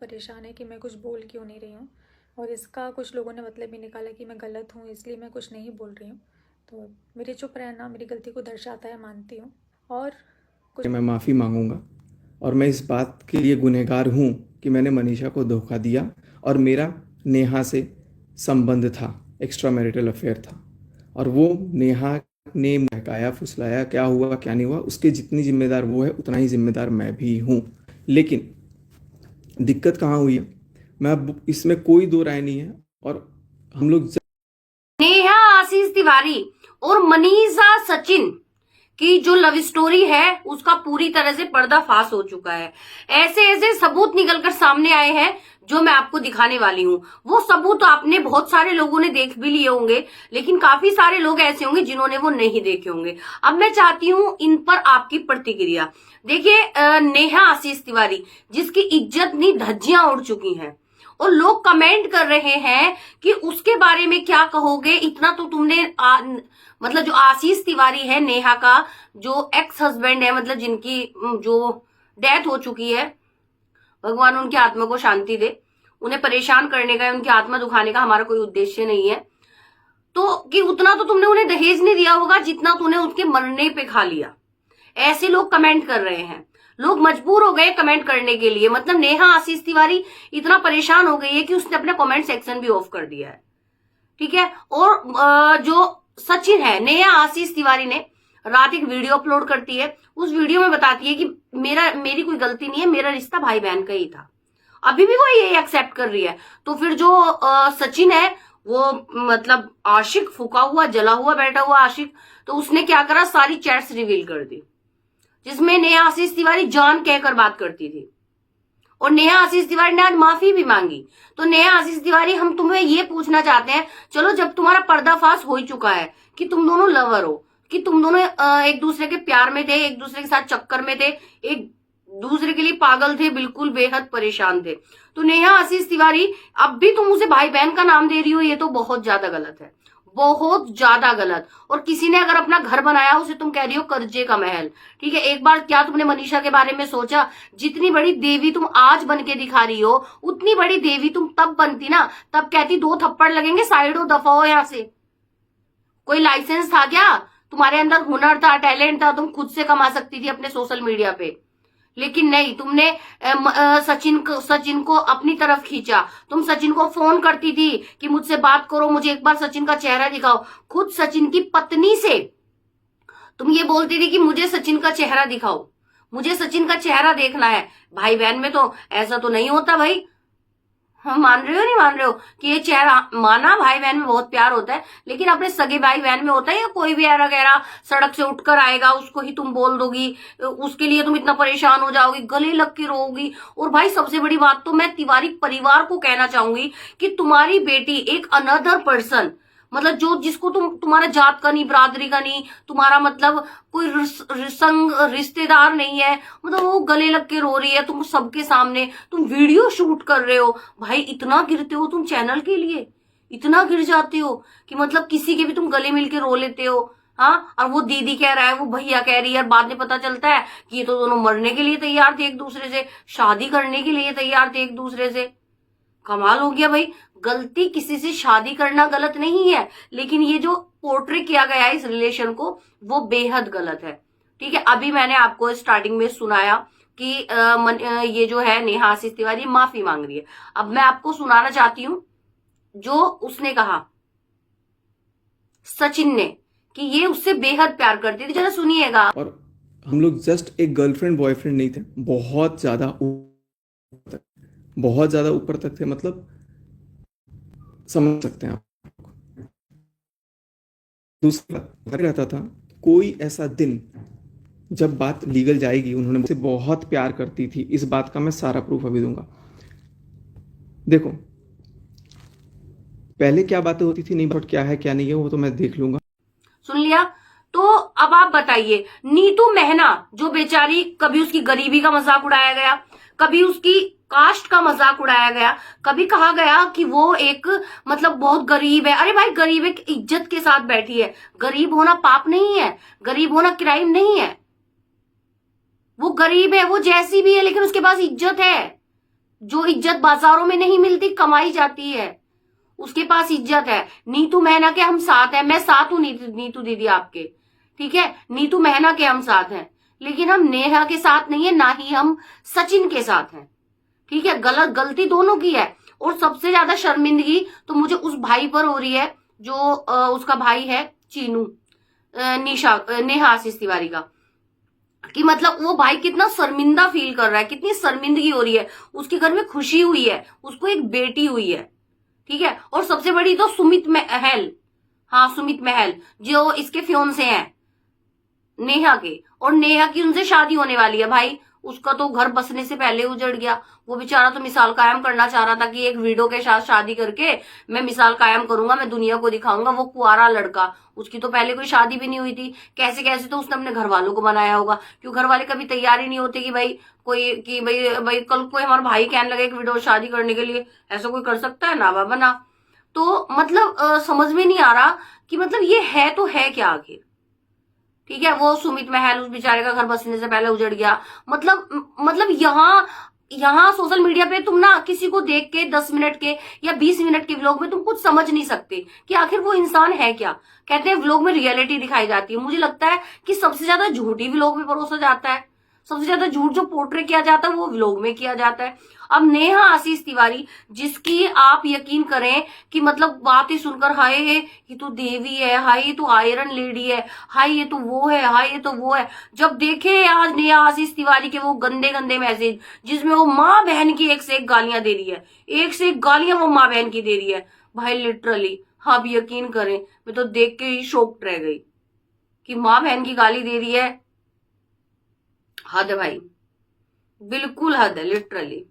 परेशान है कि मैं कुछ बोल क्यों नहीं रही हूँ और इसका कुछ लोगों ने मतलब भी निकाला कि मैं गलत हूँ इसलिए मैं कुछ नहीं बोल रही हूँ। तो मेरे चुप रहना मेरी गलती को दर्शाता है, मानती हूँ। और कुछ मैं माफ़ी मांगूंगा और मैं इस बात के लिए गुनहगार हूँ कि मैंने मनीषा को धोखा दिया और मेरा नेहा से संबंध था, एक्स्ट्रा मैरिटल अफेयर था। और वो नेहा ने बहकाया फुसलाया, क्या हुआ क्या नहीं हुआ, उसके जितनी जिम्मेदार वो है उतना ही जिम्मेदार मैं भी हूँ। लेकिन दिक्कत कहाँ हुई है, मैं अब इसमें कोई दो राय नहीं है। और हम लोग नेहा आशीष तिवारी और मनीषा सचिन की जो लव स्टोरी है उसका पूरी तरह से पर्दाफाश हो चुका है। ऐसे ऐसे सबूत निकलकर सामने आए हैं जो मैं आपको दिखाने वाली हूँ। वो सबूत आपने बहुत सारे लोगों ने देख भी लिए होंगे, लेकिन काफी सारे लोग ऐसे होंगे जिन्होंने वो नहीं देखे होंगे। अब मैं चाहती हूँ इन पर आपकी प्रतिक्रिया। देखिए, नेहा आशीष तिवारी जिसकी इज्जत नी धज्जियां उड़ चुकी हैं और लोग कमेंट कर रहे हैं कि उसके बारे में क्या कहोगे। इतना तो तुमने मतलब जो आशीष तिवारी है, नेहा का जो एक्स हस्बैंड है, मतलब जिनकी जो डेथ हो चुकी है, भगवान उनकी आत्मा को शांति दे। उन्हें परेशान करने का, उनकी आत्मा दुखाने का हमारा कोई उद्देश्य नहीं है। तो कि उतना तो तुमने उन्हें दहेज नहीं दिया होगा जितना तूने उसके मरने पे खा लिया। ऐसे लोग कमेंट कर रहे हैं। लोग मजबूर हो गए कमेंट करने के लिए। मतलब नेहा आशीष तिवारी इतना परेशान हो गई है कि उसने अपना कमेंट सेक्शन भी ऑफ कर दिया है। ठीक है। और जो सचिन है, नेहा आशीष तिवारी ने रात एक वीडियो अपलोड करती है। उस वीडियो में बताती है कि मेरी कोई गलती नहीं है, मेरा रिश्ता भाई बहन का ही था। अभी भी वो ये एक्सेप्ट कर रही है। तो फिर जो सचिन है वो मतलब आशिक, फूका हुआ जला हुआ बैठा हुआ आशिक, तो उसने क्या करा, सारी चैट्स रिवील कर दी जिसमें नेहा आशीष तिवारी जान कहकर बात करती थी। और नेहा आशीष तिवारी ने आज माफी भी मांगी। तो नेहा आशीष तिवारी, हम तुम्हें ये पूछना चाहते हैं, चलो जब तुम्हारा पर्दाफाश हो ही चुका है कि तुम दोनों लवर हो, कि तुम दोनों एक दूसरे के प्यार में थे, एक दूसरे के साथ चक्कर में थे, एक दूसरे के लिए पागल थे, बिल्कुल बेहद परेशान थे, तो नेहा आशीष तिवारी अब भी तुम उसे भाई बहन का नाम दे रही हो, ये तो बहुत ज्यादा गलत है, बहुत ज्यादा गलत। और किसी ने अगर अपना घर बनाया उसे तुम कह रही हो कर्जे का महल। ठीक है, एक बार क्या तुमने मनीषा के बारे में सोचा? जितनी बड़ी देवी तुम आज बन के दिखा रही हो, उतनी बड़ी देवी तुम तब बनती ना, तब कहती दो थप्पड़ लगेंगे, साइड हो, दफा हो यहां से। कोई लाइसेंस था क्या? तुम्हारे अंदर हुनर था, टैलेंट था, तुम खुद से कमा सकती थी अपने सोशल मीडिया पे। लेकिन नहीं, तुमने सचिन को अपनी तरफ खींचा। तुम सचिन को फोन करती थी कि मुझसे बात करो, मुझे एक बार सचिन का चेहरा दिखाओ। खुद सचिन की पत्नी से तुम ये बोलती थी कि मुझे सचिन का चेहरा दिखाओ, मुझे सचिन का चेहरा देखना है। भाई बहन में तो ऐसा तो नहीं होता भाई। हम मान रहे हो नहीं मान रहे हो कि ये चेहरा, माना भाई बहन में बहुत प्यार होता है, लेकिन अपने सगे भाई बहन में होता है या कोई भी ऐरा गैरा सड़क से उठकर आएगा उसको ही तुम बोल दोगी, उसके लिए तुम इतना परेशान हो जाओगी, गले लग के रोगी। और भाई सबसे बड़ी बात तो मैं तिवारी परिवार को कहना चाहूंगी कि तुम्हारी बेटी एक अनदर पर्सन, मतलब जो जिसको तुम्हारा जात का नहीं, बिरादरी का नहीं, तुम्हारा मतलब कोई संग रिश्तेदार नहीं है, मतलब वो गले लग के रो रही है तुम सबके सामने, तुम वीडियो शूट कर रहे हो। भाई इतना गिरते हो तुम चैनल के लिए, इतना गिर जाते हो कि मतलब किसी के भी तुम गले मिल के रो लेते हो। हाँ, और वो दीदी कह रहा है, वो भैया कह रही है, बाद में पता चलता है कि ये तो दोनों मरने के लिए तैयार थे एक दूसरे से, शादी करने के लिए तैयार थे एक दूसरे से। कमाल हो गया भाई। गलती किसी से शादी करना गलत नहीं है, लेकिन ये जो पोर्ट्रे किया गया है इस रिलेशन को, वो बेहद गलत है। ठीक है, अभी मैंने आपको स्टार्टिंग में सुनाया कि ये जो है नेहा आशीष तिवारी माफी मांग रही है। अब मैं आपको सुनाना चाहती हूं जो उसने कहा सचिन ने, कि ये उससे बेहद प्यार करती थी। जरा सुनिएगा। और हम लोग जस्ट एक गर्लफ्रेंड बॉयफ्रेंड नहीं थे, बहुत ज्यादा ऊपर तक थे, मतलब समझ सकते हैं आप। दूसरा घर रहता था, कोई ऐसा दिन जब बात लीगल जाएगी, उन्होंने मुझसे बहुत प्यार करती थी, इस बात का मैं सारा प्रूफ अभी दूंगा। देखो, पहले क्या बातें होती थी, नहीं बट क्या है क्या नहीं है वो तो मैं देख लूंगा। सुन लिया? तो अब आप बताइए, नीतू मेहना जो बेचारी, कभी उसकी गरीबी का मजाक उड़ाया गया, कभी उसकी कास्ट का मजाक उड़ाया गया, कभी कहा गया कि वो एक मतलब बहुत गरीब है। अरे भाई, गरीब एक इज्जत के साथ बैठी है। गरीब होना पाप नहीं है, गरीब होना क्राइम नहीं है। वो गरीब है, वो जैसी भी है, लेकिन उसके पास इज्जत है। जो इज्जत बाजारों में नहीं मिलती, कमाई जाती है, उसके पास इज्जत है। नीतू महना के हम साथ हैं, मैं साथ हूं नीतू दीदी आपके, ठीक है, नीतू महना के हम साथ हैं, लेकिन हम नेहा के साथ नहीं है, ना ही हम सचिन के साथ हैं, ठीक है। गलती दोनों की है। और सबसे ज्यादा शर्मिंदगी तो मुझे उस भाई पर हो रही है जो उसका भाई है चीनू, नेहा आशीष तिवारी का, कि मतलब वो भाई कितना शर्मिंदा फील कर रहा है, कितनी शर्मिंदगी हो रही है। उसके घर में खुशी हुई है, उसको एक बेटी हुई है, ठीक है। और सबसे बड़ी तो सुमित महल, हाँ सुमित महल जो इसके फियोंसे हैं नेहा के, और नेहा की उनसे शादी होने वाली है। भाई उसका तो घर बसने से पहले उजड़ गया। वो बेचारा तो मिसाल कायम करना चाह रहा था कि एक वीडियो के साथ शादी करके मैं मिसाल कायम करूंगा, मैं दुनिया को दिखाऊंगा। वो कुआरा लड़का, उसकी तो पहले कोई शादी भी नहीं हुई थी। कैसे कैसे तो उसने अपने घर वालों को बनाया होगा, क्यों घर वाले कभी तैयार ही नहीं होते कि भाई कोई, कि भाई कल कोई हमारा भाई कहने लगे एक वीडियो शादी करने के लिए, ऐसा कोई कर सकता है? ना बाबा ना। तो मतलब समझ में नहीं आ रहा कि मतलब ये है तो है क्या आखिर, ठीक है। वो सुमित महल उस बेचारे का घर बसने से पहले उजड़ गया। मतलब यहाँ सोशल मीडिया पे तुम ना किसी को देख के 10 मिनट के या 20 मिनट के व्लॉग में तुम कुछ समझ नहीं सकते कि आखिर वो इंसान है क्या। कहते हैं व्लॉग में रियलिटी दिखाई जाती है। मुझे लगता है कि सबसे ज्यादा झूठी व्लॉग में परोसा जाता है, सबसे ज्यादा झूठ जो पोर्ट्रे किया जाता है वो व्लॉग में किया जाता है। अब नेहा आशीष तिवारी, जिसकी आप यकीन करें कि मतलब बातें सुनकर हाय ये तो देवी है, हाय ये तो आयरन लेडी है, हाय ये तो वो है, हाय ये तो वो है। जब देखे आज नेहा आशीष तिवारी के वो गंदे गंदे मैसेज जिसमें वो माँ बहन की एक से एक गालियां दे रही है, एक से एक गालियां वो माँ बहन की दे रही है, भाई लिटरली आप यकीन करें मैं तो देख के ही शॉक्ड रह गई कि माँ बहन की गाली दे रही है। हद है भाई, बिल्कुल हद है लिटरली।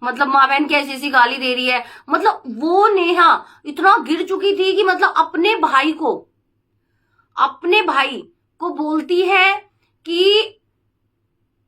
मतलब माँ बहन की ऐसी ऐसी गाली दे रही है। मतलब वो नेहा इतना गिर चुकी थी कि मतलब अपने भाई को बोलती है कि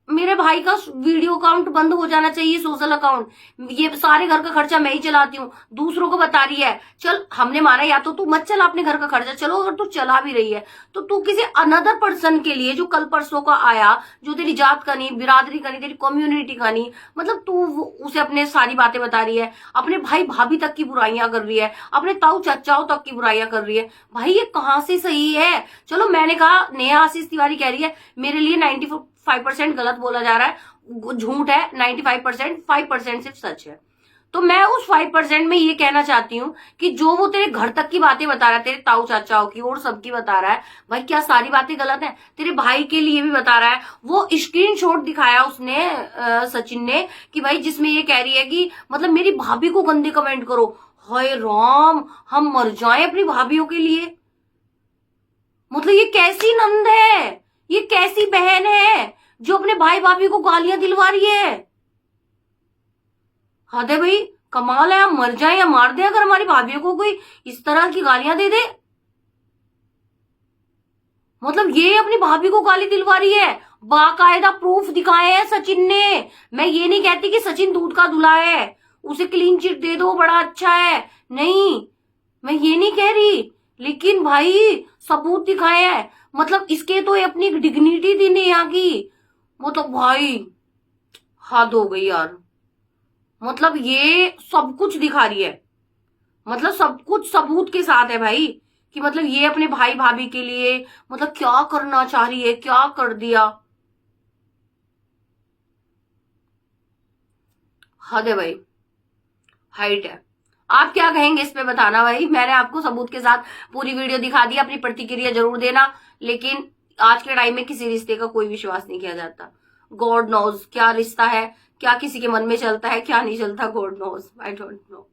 मेरे भाई का वीडियो अकाउंट बंद हो जाना चाहिए, सोशल अकाउंट, ये सारे घर का खर्चा मैं ही चलाती हूँ। दूसरों को बता रही है चल, हमने माना या तो तू मत चला अपने घर का खर्चा, चलो अगर तू चला भी रही है तो तू किसी अनदर पर्सन के लिए जो कल परसों का आया, जो तेरी जात का नहीं, बिरादरी का नहीं, तेरी कम्युनिटी का नहीं, मतलब तू उसे अपने सारी बातें बता रही है, अपने भाई भाभी तक की बुराइयां कर रही है, अपने ताऊ चाचाओं तक की बुराइयां कर रही है। भाई ये कहाँ से सही है? चलो मैंने कहा नेहा आशीष तिवारी कह रही है मेरे लिए 95% गलत बोला जा रहा है, झूठ है 95%, 5% सिर्फ सच है। तो मैं उस 5% में ये कहना चाहती हूँ कि जो वो तेरे घर तक की बातें बता रहा है, तेरे ताऊ चाचाओं की और सबकी बता रहा है, भाई क्या सारी बातें गलत हैं? तेरे भाई के लिए भी बता रहा है। वो स्क्रीनशॉट दिखाया उसने सचिन ने कि भाई जिसमें ये कह रही है कि मतलब मेरी भाभी को गंदे कमेंट करो। हाय राम, हम मर जाए अपनी भाभीियों के लिए। मतलब ये कैसी नंद है, ये कैसी बहन है जो अपने भाई भाभी को गालियां दिलवा रही है? हद है भाई, कमाल है। हम मर जाए या मार दे अगर हमारी भाभीियों को कोई इस तरह की गालियां दे दे। मतलब ये अपनी भाभी को गाली दिलवा रही है, बाकायदा प्रूफ दिखाए हैं सचिन ने। मैं ये नहीं कहती कि सचिन दूध का धुला है, उसे क्लीन चिट दे दो बड़ा अच्छा है, नहीं मैं ये नहीं कह रही, लेकिन भाई सबूत दिखाए हैं। मतलब इसके तो अपनी डिग्निटी थी नेहा की, मतलब भाई हद हो गई यार। मतलब ये सब कुछ दिखा रही है, मतलब सब कुछ सबूत के साथ है भाई, कि मतलब ये अपने भाई भाभी के लिए मतलब क्या करना चाह रही है, क्या कर दिया। हद है भाई, हाइट है। आप क्या कहेंगे इस पे बताना भाई। मैंने आपको सबूत के साथ पूरी वीडियो दिखा दी, अपनी प्रतिक्रिया जरूर देना। लेकिन आज के टाइम में किसी रिश्ते का कोई विश्वास नहीं किया जाता। गॉड नोज क्या रिश्ता है, क्या किसी के मन में चलता है, क्या नहीं चलता, God knows, I don't know.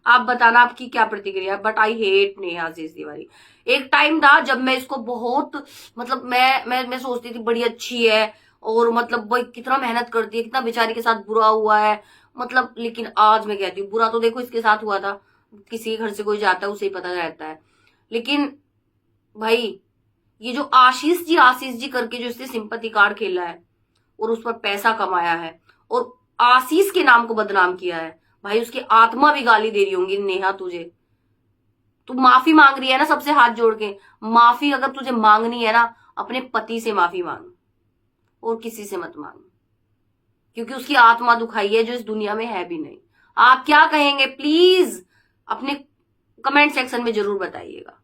आप बताना आपकी क्या प्रतिक्रिया। But I hate Neha Ashish Tiwari. एक टाइम था जब मैं इसको बहुत मतलब मैं सोचती थी बड़ी अच्छी है, और मतलब भाई कितना मेहनत करती है, कितना बेचारी के साथ बुरा हुआ है, मतलब। लेकिन आज मैं कहती हूँ बुरा तो देखो इसके साथ हुआ था, किसी घर से कोई जाता है उसे ही पता रहता है। लेकिन भाई ये जो आशीष जी करके जो इसने सिंपैथी कार्ड खेला है और उस पर पैसा कमाया है और आशीष के नाम को बदनाम किया है, भाई उसकी आत्मा भी गाली दे रही होंगी नेहा तुझे। तू माफी मांग रही है ना सबसे हाथ जोड़ के, माफी अगर तुझे मांगनी है ना अपने पति से माफी मांग, और किसी से मत मांग। क्योंकि उसकी आत्मा दुखाई है जो इस दुनिया में है भी नहीं। आप क्या कहेंगे प्लीज अपने कमेंट सेक्शन में जरूर बताइएगा।